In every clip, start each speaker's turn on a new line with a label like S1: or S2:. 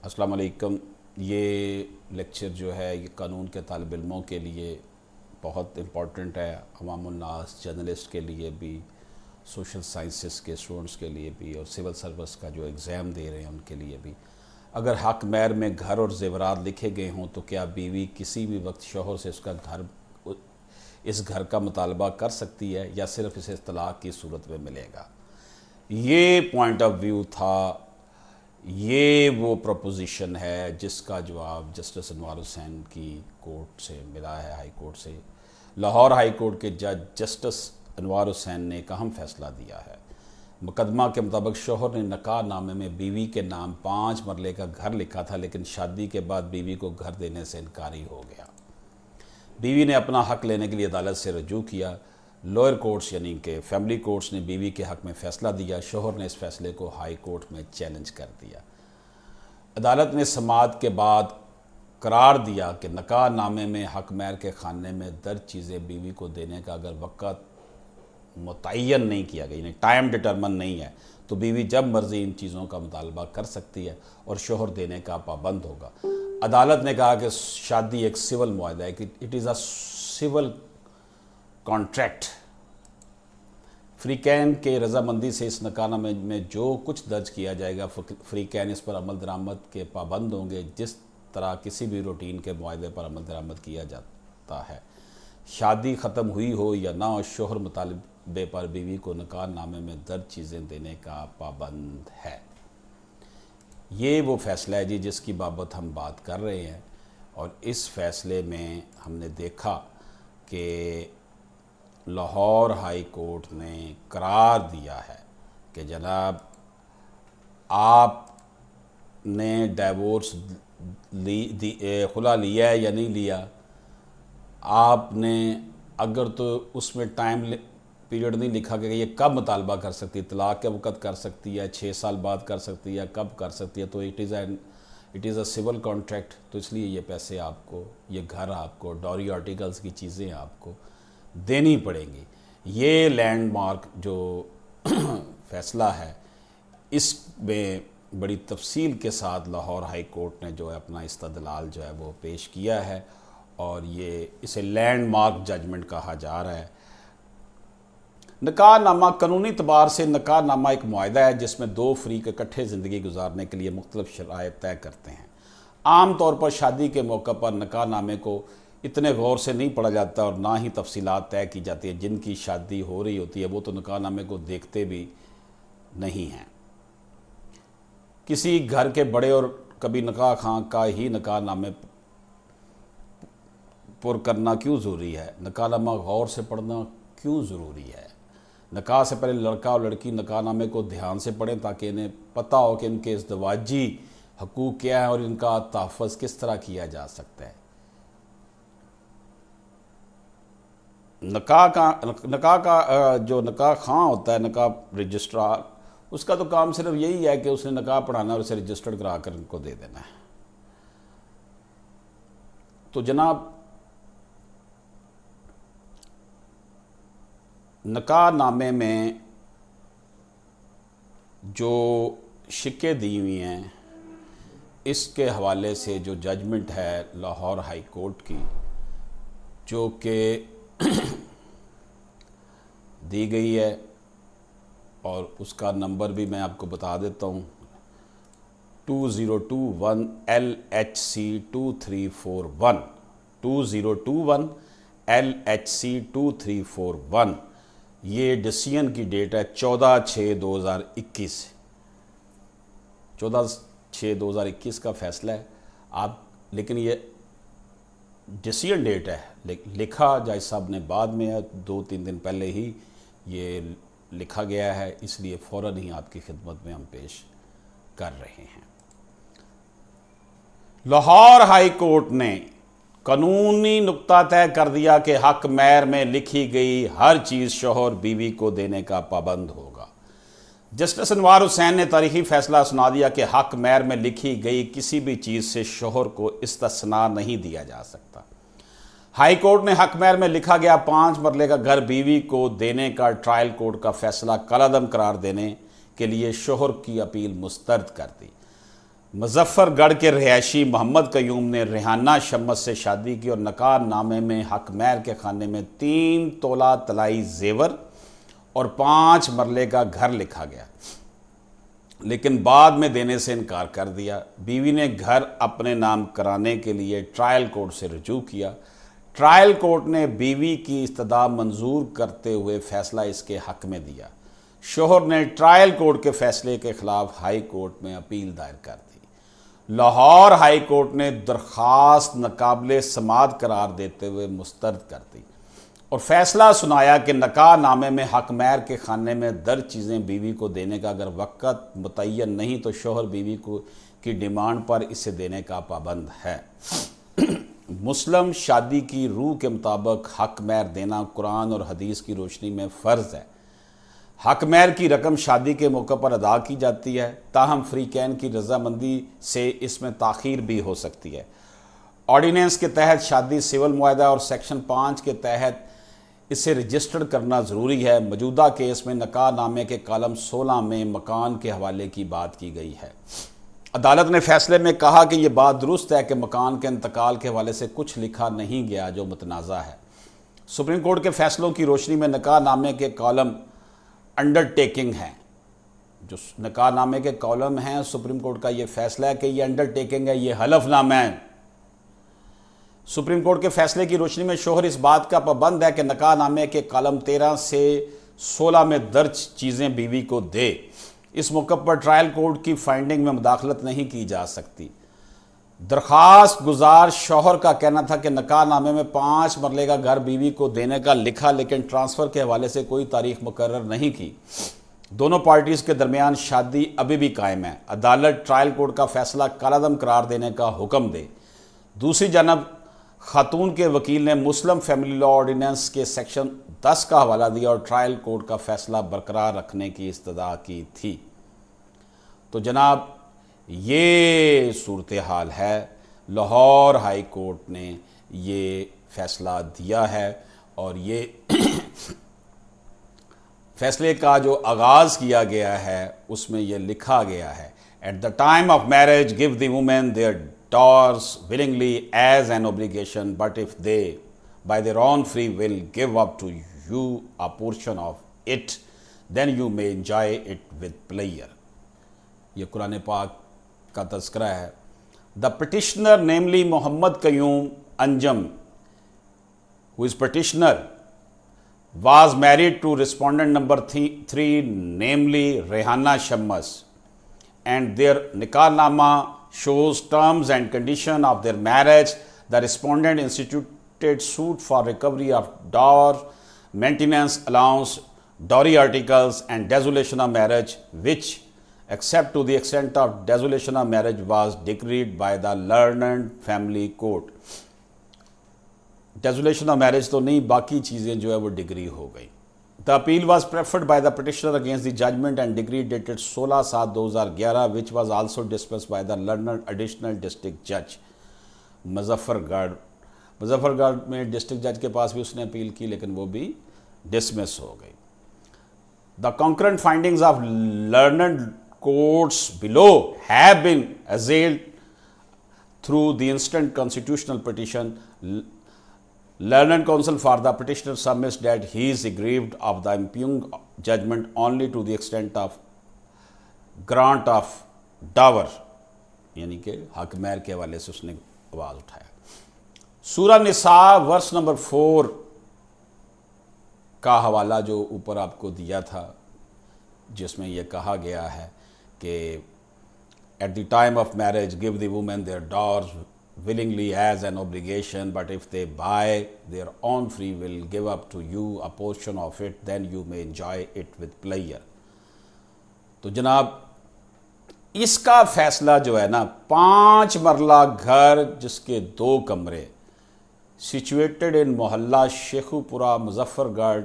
S1: السلام علیکم۔ یہ لیکچر جو ہے یہ قانون کے طالب علموں کے لیے بہت امپورٹنٹ ہے، عوام الناس، جرنلسٹ کے لیے بھی، سوشل سائنسز کے اسٹوڈنٹس کے لیے بھی، اور سول سروس کا جو ایگزام دے رہے ہیں ان کے لیے بھی۔ اگر حق مہر میں گھر اور زیورات لکھے گئے ہوں تو کیا بیوی کسی بھی وقت شوہر سے اس گھر کا مطالبہ کر سکتی ہے یا صرف اسے طلاق کی صورت میں ملے گا؟ یہ پوائنٹ آف ویو تھا، یہ وہ پروپوزیشن ہے جس کا جواب جسٹس انوار حسین کی کورٹ سے ملا ہے، ہائی کورٹ سے۔ لاہور ہائی کورٹ کے جج جسٹس انوار حسین نے ایک اہم فیصلہ دیا ہے۔ مقدمہ کے مطابق شوہر نے نکاح نامے میں بیوی کے نام 5 مرلے کا گھر لکھا تھا، لیکن شادی کے بعد بیوی کو گھر دینے سے انکاری ہو گیا۔ بیوی نے اپنا حق لینے کے لیے عدالت سے رجوع کیا۔ لوئر کورٹس یعنی کہ فیملی کورٹس نے بیوی کے حق میں فیصلہ دیا۔ شوہر نے اس فیصلے کو ہائی کورٹ میں چیلنج کر دیا۔ عدالت نے سماعت کے بعد قرار دیا کہ نکاح نامے میں حق مہر کے خانے میں درج چیزیں بیوی کو دینے کا اگر وقت متعین نہیں کیا گیا، یعنی ٹائم ڈٹرمن نہیں ہے، تو بیوی جب مرضی ان چیزوں کا مطالبہ کر سکتی ہے اور شوہر دینے کا پابند ہوگا۔ عدالت نے کہا کہ شادی ایک سول معاہدہ ہے، کہ it is a civil contract. فریقین کے رضامندی سے اس نکاح نامے میں جو کچھ درج کیا جائے گا، فریقین اس پر عمل درآمد کے پابند ہوں گے، جس طرح کسی بھی روٹین کے معاہدے پر عمل درآمد کیا جاتا ہے۔ شادی ختم ہوئی ہو یا نہ ہو، شوہر مطالبے پر بیوی کو نکاح نامے میں درج چیزیں دینے کا پابند ہے۔ یہ وہ فیصلہ ہے جس کی بابت ہم بات کر رہے ہیں، اور اس فیصلے میں ہم نے دیکھا کہ لاہور ہائی کورٹ نے قرار دیا ہے کہ جناب آپ نے ڈیورس خلا لیا ہے یا نہیں لیا، آپ نے اگر تو اس میں ٹائم پیریڈ نہیں لکھا کہ یہ کب مطالبہ کر سکتی ہے، طلاق کے وقت کر سکتی ہے، 6 سال بعد کر سکتی ہے، کب کر سکتی ہے، تو it is a civil contract, تو اس لیے یہ پیسے آپ کو، یہ گھر آپ کو، ڈوری آرٹیکلز کی چیزیں آپ کو دینی پڑیں گی۔ یہ لینڈ مارک جو فیصلہ ہے، اس میں بڑی تفصیل کے ساتھ لاہور ہائی کورٹ نے جو ہے اپنا استدلال جو ہے وہ پیش کیا ہے، اور یہ اسے لینڈ مارک ججمنٹ کہا جا رہا ہے۔ نکاح نامہ قانونی اعتبار سے نکاح نامہ ایک معاہدہ ہے جس میں 2 فریق اکٹھے زندگی گزارنے کے لیے مختلف شرائط طے کرتے ہیں۔ عام طور پر شادی کے موقع پر نکاح نامے کو اتنے غور سے نہیں پڑھا جاتا اور نہ ہی تفصیلات طے کی جاتی ہیں۔ جن کی شادی ہو رہی ہوتی ہے وہ تو نکاح نامے کو دیکھتے بھی نہیں ہیں۔ کسی گھر کے بڑے اور کبھی نکاح خواہ کا ہی نکاح نامے پر کرنا کیوں ضروری ہے؟ نکاح نامہ غور سے پڑھنا کیوں ضروری ہے؟ نکاح سے پہلے لڑکا اور لڑکی نکاح نامے کو دھیان سے پڑھیں تاکہ انہیں پتہ ہو کہ ان کے ازدواجی حقوق کیا ہیں اور ان کا تحفظ کس طرح کیا جا سکتا ہے۔ نکاح کا جو نکاح خواہ ہوتا ہے، نکاح رجسٹرار، اس کا تو کام صرف یہی ہے کہ اس نے نکاح پڑھانا اور اسے رجسٹرڈ کرا کر ان کو دے دینا ہے۔ تو جناب نکاح نامے میں جو شکیں دی ہوئی ہیں، اس کے حوالے سے جو ججمنٹ ہے لاہور ہائی کورٹ کی، جو کہ دی گئی ہے، اور اس کا نمبر بھی میں آپ کو بتا دیتا ہوں، 2021 LHC 2341 2021 LHC 2341۔ یہ ڈیسیژن کی ڈیٹ ہے 14/6/2021، 14/6/2021 کا فیصلہ ہے آپ، لیکن یہ ڈیسیژن ڈیٹ ہے، لکھا جج صاحب نے بعد میں ہے، 2-3 دن پہلے ہی یہ لکھا گیا ہے، اس لیے فوراً ہی آپ کی خدمت میں ہم پیش کر رہے ہیں۔ لاہور ہائی کورٹ نے قانونی نقطہ طے کر دیا کہ حق مہر میں لکھی گئی ہر چیز شوہر بیوی کو دینے کا پابند ہوگا۔ جسٹس انوار حسین نے تاریخی فیصلہ سنا دیا کہ حق مہر میں لکھی گئی کسی بھی چیز سے شوہر کو استثناء نہیں دیا جا سکتا۔ ہائی کورٹ نے حق مہر میں لکھا گیا 5 مرلے کا گھر بیوی کو دینے کا ٹرائل کورٹ کا فیصلہ کالعدم قرار دینے کے لیے شوہر کی اپیل مسترد کر دی۔ مظفر گڑھ کے رہائشی محمد قیوم نے ریحانہ شمس سے شادی کی اور نکاح نامے میں حق مہر کے خانے میں 3 تولہ طلائی زیور اور 5 مرلے کا گھر لکھا گیا، لیکن بعد میں دینے سے انکار کر دیا۔ بیوی نے گھر اپنے نام کرانے کے لیے ٹرائل کورٹ سے رجوع کیا۔ ٹرائل کورٹ نے بیوی کی استدعا منظور کرتے ہوئے فیصلہ اس کے حق میں دیا۔ شوہر نے ٹرائل کورٹ کے فیصلے کے خلاف ہائی کورٹ میں اپیل دائر کر دی۔ لاہور ہائی کورٹ نے درخواست ناقابل سماعت قرار دیتے ہوئے مسترد کر دی اور فیصلہ سنایا کہ نکاح نامے میں حق مہر کے خانے میں درج چیزیں بیوی کو دینے کا اگر وقت متعین نہیں تو شوہر بیوی کی ڈیمانڈ پر اسے دینے کا پابند ہے۔ مسلم شادی کی روح کے مطابق حق مہر دینا قرآن اور حدیث کی روشنی میں فرض ہے۔ حق مہر کی رقم شادی کے موقع پر ادا کی جاتی ہے، تاہم فریقین کی رضامندی سے اس میں تاخیر بھی ہو سکتی ہے۔ آرڈیننس کے تحت شادی سول معاہدہ اور سیکشن 5 کے تحت اسے رجسٹرڈ کرنا ضروری ہے۔ موجودہ کیس میں نکاح نامے کے کالم 16 میں مکان کے حوالے کی بات کی گئی ہے۔ عدالت نے فیصلے میں کہا کہ یہ بات درست ہے کہ مکان کے انتقال کے حوالے سے کچھ لکھا نہیں گیا جو متنازع ہے۔ سپریم کورٹ کے فیصلوں کی روشنی میں نکاح نامے کے کالم انڈر ٹیکنگ ہیں، جو نکاح نامے کے کالم ہیں، سپریم کورٹ کا یہ فیصلہ ہے کہ یہ انڈر ٹیکنگ ہے، یہ حلف نامہ ہے۔ سپریم کورٹ کے فیصلے کی روشنی میں شوہر اس بات کا پابند ہے کہ نکاح نامے کے کالم 13 سے 16 میں درج چیزیں بیوی کو دے۔ اس موقع پر ٹرائل کورٹ کی فائنڈنگ میں مداخلت نہیں کی جا سکتی۔ درخواست گزار شوہر کا کہنا تھا کہ نکاح نامے میں 5 مرلے کا گھر بیوی کو دینے کا لکھا، لیکن ٹرانسفر کے حوالے سے کوئی تاریخ مقرر نہیں کی۔ دونوں پارٹیز کے درمیان شادی ابھی بھی قائم ہے۔ عدالت ٹرائل کورٹ کا فیصلہ کالعدم قرار دینے کا حکم دے۔ دوسری جانب خاتون کے وکیل نے مسلم فیملی لا آرڈیننس کے سیکشن 10 کا حوالہ دیا اور ٹرائل کورٹ کا فیصلہ برقرار رکھنے کی استدعا کی تھی۔ تو جناب یہ صورتحال ہے، لاہور ہائی کورٹ نے یہ فیصلہ دیا ہے اور یہ فیصلے کا جو آغاز کیا گیا ہے اس میں یہ لکھا گیا ہے، at the time of marriage give the women their daughters willingly as an obligation, but if they by their own free will give up to you a portion of it, then you may enjoy it with pleasure۔ یہ قرآن پاک کا تذکرہ ہے۔ The petitioner, namely Muhammad Qayyum Anjam, who is petitioner, was married to respondent number 3, namely Rehanah Shammas, and their nikah nama shows terms and condition of their marriage. The respondent instituted suit for recovery of dower, maintenance allowance, dowry articles, and dissolution of marriage, which, except to the extent of dissolution of marriage, was decreed by the learned family court۔ Dissolution of marriage تو نہیں، باقی چیزیں جو ہے وہ degree ہو گئی۔ The appeal was preferred by the petitioner against the judgment and decree dated 16/7/2011, which was also dismissed by the learned additional district judge Muzaffar گڑھ میں ڈسٹرکٹ جج کے پاس بھی اس نے اپیل کی، لیکن وہ بھی ڈسمس ہو گئی۔ The concurrent findings of learned courts below have been assailed through the instant constitutional petition. Learned counsel for the petitioner submits that he is aggrieved of the impugned judgment only to the extent of grant of dower، یعنی کہ حق مہر کے حوالے سے اس نے آواز اٹھایا۔ سورہ نساء ورس نمبر 4 کا حوالہ جو اوپر آپ کو دیا تھا، جس میں یہ کہا گیا ہے کہ at the time of marriage give the women their dowers willingly as an obligation, but if they by their own free will give up to you a portion of it, then you may enjoy it with pleasure۔ تو جناب اس کا فیصلہ جو ہے نا، 5 مرلہ گھر جس کے 2 کمرے situated in محلہ شیخو پورہ مظفر گڑھ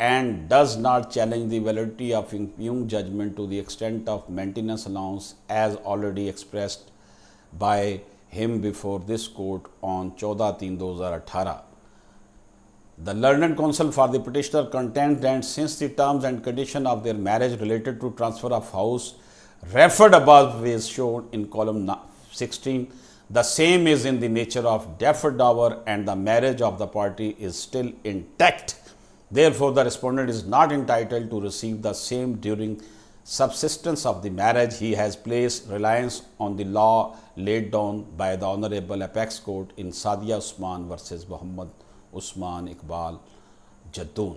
S1: and does not challenge the validity of impugned judgment to the extent of maintenance allowance as already expressed by him before this court on 14/3/2018۔ The learned counsel for the petitioner contends that since the terms and condition of their marriage related to transfer of house, referred above is shown in column 16. The same is in the nature of deferred dower and the marriage of the party is still intact. Therefore, the respondent is not entitled to receive the same during subsistence of the marriage. He has placed reliance on the law laid down by the Honorable Apex Court in Sadia Usman versus Muhammad Usman Iqbal Jaddoon.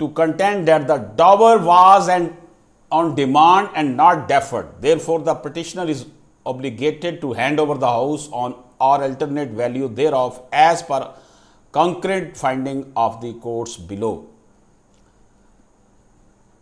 S1: to contend that the dower was on demand and not deferred. Therefore, the petitioner is obligated to hand over the house on or alternate value thereof as per concurrent finding of the courts below.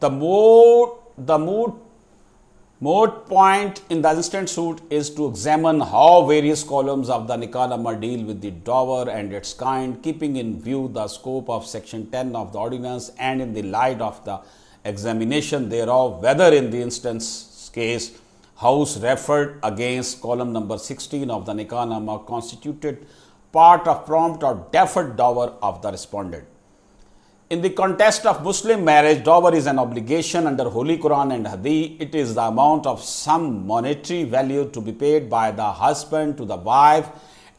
S1: The moot point in the instant suit is to examine how various columns of the Nikah-Nama deal with the dower and its kind, keeping in view the scope of section 10 of the ordinance and in the light of the examination thereof, whether in the instance case house referred against column number 16 of the Nikah-Nama constituted part of prompt or deferred dower of the respondent. In the context of Muslim marriage, dower is an obligation under Holy Quran and Hadith. It is the amount of some monetary value to be paid by the husband to the wife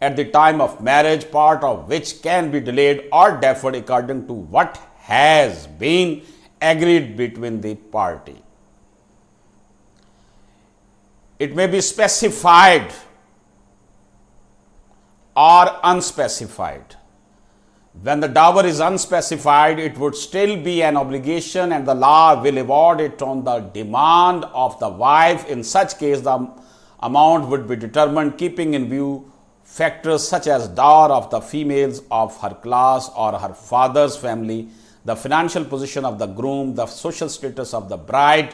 S1: at the time of marriage, part of which can be delayed or deferred according to what has been agreed between the party. It may be specified or unspecified. When the dower is unspecified, it would still be an obligation and the law will award it on the demand of the wife. In such case, the amount would be determined keeping in view factors such as dower of the females of her class or her father's family, the financial position of the groom, the social status of the bride.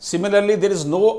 S1: Similarly, there is no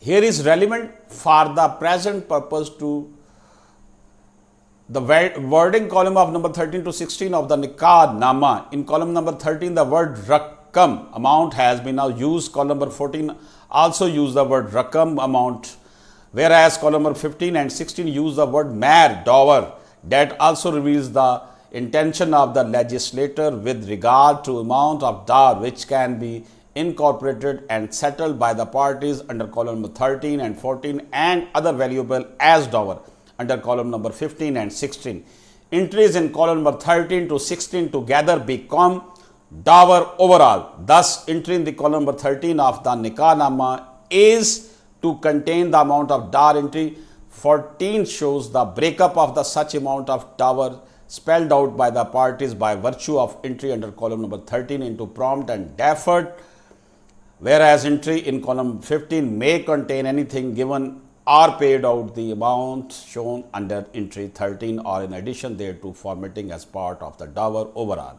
S1: Here is relevant for the present purpose to the wording column of number 13 to 16 of the Nikah-Nama. In column number 13, the word rakam, amount, has been now used. Column number 14 also use the word rakam, amount, whereas column number 15 and 16 use the word mahr, dower. That also reveals the intention of the legislator with regard to amount of dower which can be incorporated and settled by the parties under column number 13 and 14 and other valuable as dower under column number 15 and 16. Entries in column number 13 to 16 together become dower overall. Thus, entry in the column number 13 of the Nikah-Nama is to contain the amount of dower. Entry 14 shows the breakup of the such amount of dower spelled out by the parties by virtue of entry under column number 13 into prompt and deferred, whereas entry in column 15 may contain anything given or paid out the amount shown under entry 13 or in addition thereto formatting as part of the dower overall.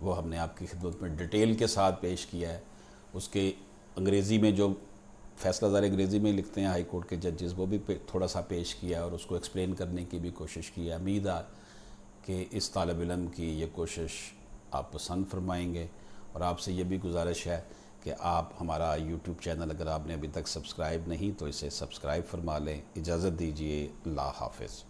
S1: وہ ہم نے آپ کی خدمت میں detail کے ساتھ پیش کیا ہے. اس کے انگریزی میں جو فیصلہ دار انگریزی میں لکھتے ہیں ہائی کورٹ کے ججز، وہ بھی تھوڑا سا پیش کیا ہے اور اس کو ایکسپلین کرنے کی بھی کوشش کی ہے. امید ہے کہ اس طالب علم کی یہ کوشش آپ پسند فرمائیں گے. اور آپ سے یہ بھی گزارش ہے کہ آپ ہمارا یوٹیوب چینل اگر آپ نے ابھی تک سبسکرائب نہیں تو اسے سبسکرائب فرما لیں. اجازت دیجیے، اللہ حافظ.